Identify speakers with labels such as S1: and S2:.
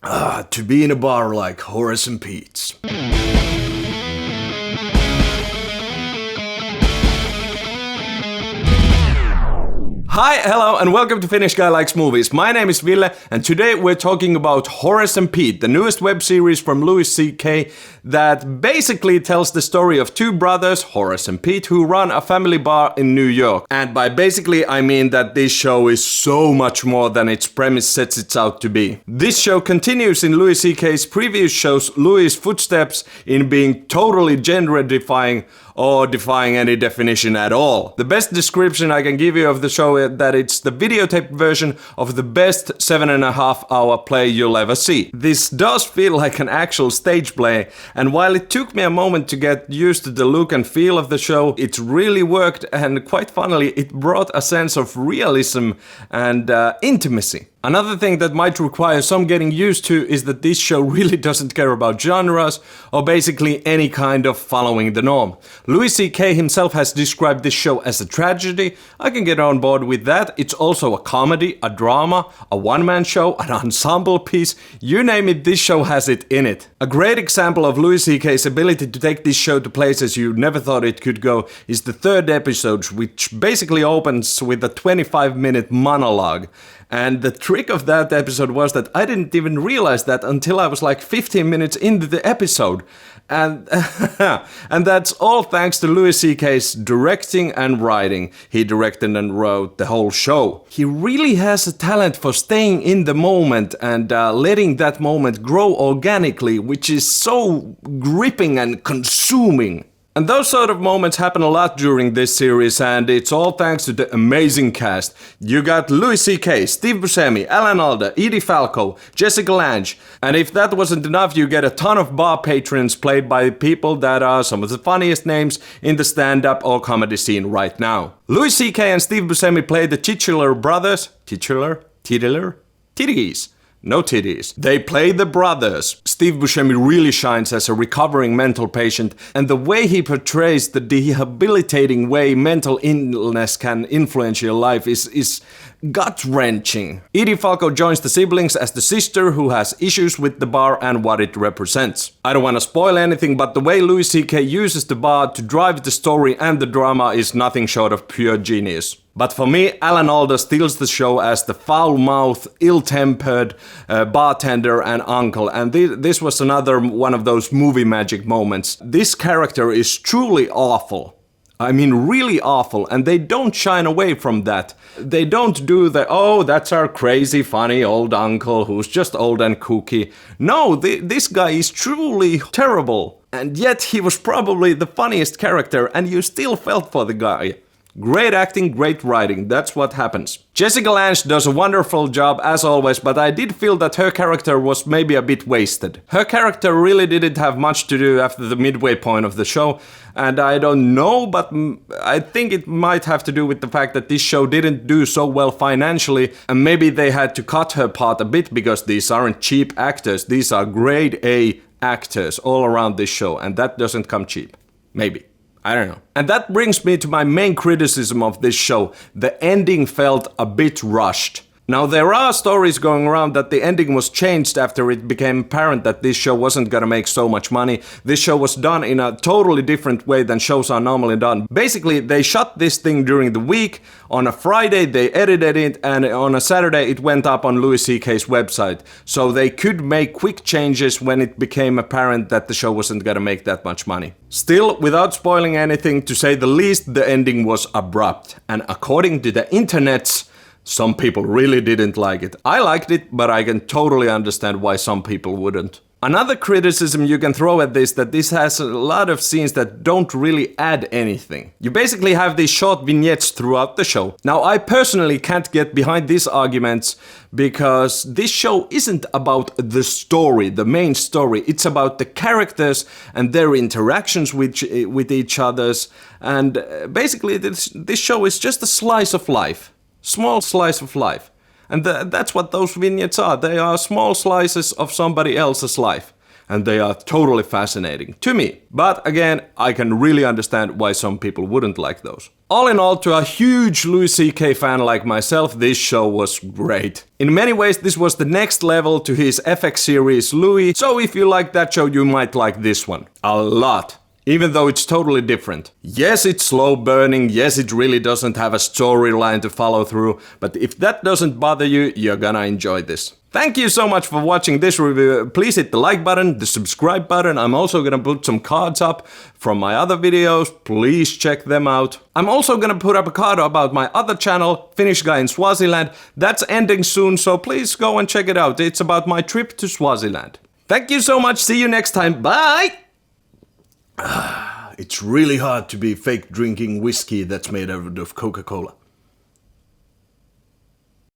S1: To be in a bar like Horace and Pete's. Hi, hello, and welcome to Finnish Guy Likes Movies. My name is Ville, and today we're talking about Horace and Pete, the newest web series from Louis C.K. that basically tells the story of two brothers, Horace and Pete, who run a family bar in New York. And by basically, I mean that this show is so much more than its premise sets it out to be. This show continues in Louis C.K.'s previous shows Louis' footsteps in being totally gender-defying or defying any definition at all. The best description I can give you of the show is that it's the videotape version of the best 7.5 hour play you'll ever see. This does feel like an actual stage play, and while it took me a moment to get used to the look and feel of the show, it really worked, and quite funnily, it brought a sense of realism and intimacy. Another thing that might require some getting used to is that this show really doesn't care about genres or basically any kind of following the norm. Louis C.K. himself has described this show as a tragedy. I can get on board with that. It's also a comedy, a drama, a one-man show, an ensemble piece. You name it, this show has it in it. A great example of Louis C.K.'s ability to take this show to places you never thought it could go is the third episode, which basically opens with a 25-minute monologue. And the trick of that episode was that I didn't even realize that until I was like 15 minutes into the episode. And and that's all thanks to Louis C.K.'s directing and writing. He directed and wrote the whole show. He really has a talent for staying in the moment and letting that moment grow organically, which is so gripping and consuming. And those sort of moments happen a lot during this series, and it's all thanks to the amazing cast. You got Louis C.K., Steve Buscemi, Alan Alda, Edie Falco, Jessica Lange, and if that wasn't enough, you get a ton of bar patrons played by people that are some of the funniest names in the stand-up or comedy scene right now. Louis C.K. and Steve Buscemi play the titular brothers. Titties. No titties. They play the brothers. Steve Buscemi really shines as a recovering mental patient, and the way he portrays the debilitating way mental illness can influence your life is gut-wrenching. Edie Falco joins the siblings as the sister who has issues with the bar and what it represents. I don't want to spoil anything, but the way Louis C.K. uses the bar to drive the story and the drama is nothing short of pure genius. But for me, Alan Alda steals the show as the foul-mouthed, ill-tempered bartender and uncle, and this was another one of those movie magic moments. This character is truly awful. I mean, really awful, and they don't shine away from that. They don't do the, oh, that's our crazy, funny old uncle who's just old and kooky. No, this guy is truly terrible, and yet he was probably the funniest character, and you still felt for the guy. Great acting, great writing, that's what happens. Jessica Lange does a wonderful job as always, but I did feel that her character was maybe a bit wasted. Her character really didn't have much to do after the midway point of the show, and I don't know, but I think it might have to do with the fact that this show didn't do so well financially, and maybe they had to cut her part a bit because these aren't cheap actors, these are grade A actors all around this show, and that doesn't come cheap. Maybe. I don't know. And that brings me to my main criticism of this show. The ending felt a bit rushed. Now, there are stories going around that the ending was changed after it became apparent that this show wasn't gonna make so much money. This show was done in a totally different way than shows are normally done. Basically, they shot this thing during the week. On a Friday, they edited it, and on a Saturday, it went up on Louis C.K.'s website. So they could make quick changes when it became apparent that the show wasn't gonna make that much money. Still, without spoiling anything, to say the least, the ending was abrupt. And according to the internets, some people really didn't like it. I liked it, but I can totally understand why some people wouldn't. Another criticism you can throw at this, that this has a lot of scenes that don't really add anything. You basically have these short vignettes throughout the show. Now, I personally can't get behind these arguments because this show isn't about the story, the main story. It's about the characters and their interactions with each others. And basically, this show is just a slice of life. Small slice of life. And that's what those vignettes are. They are small slices of somebody else's life. And they are totally fascinating to me. But again, I can really understand why some people wouldn't like those. All in all, to a huge Louis C.K. fan like myself, this show was great. In many ways, this was the next level to his FX series Louis, so if you like that show, you might like this one. A lot. Even though it's totally different. Yes, it's slow burning, yes, it really doesn't have a storyline to follow through, but if that doesn't bother you, you're gonna enjoy this. Thank you so much for watching this review. Please hit the like button, the subscribe button. I'm also gonna put some cards up from my other videos. Please check them out. I'm also gonna put up a card about my other channel, Finnish Guy in Swaziland. That's ending soon, so please go and check it out. It's about my trip to Swaziland. Thank you so much. See you next time. Bye! It's really hard to be fake drinking whiskey that's made out of Coca-Cola.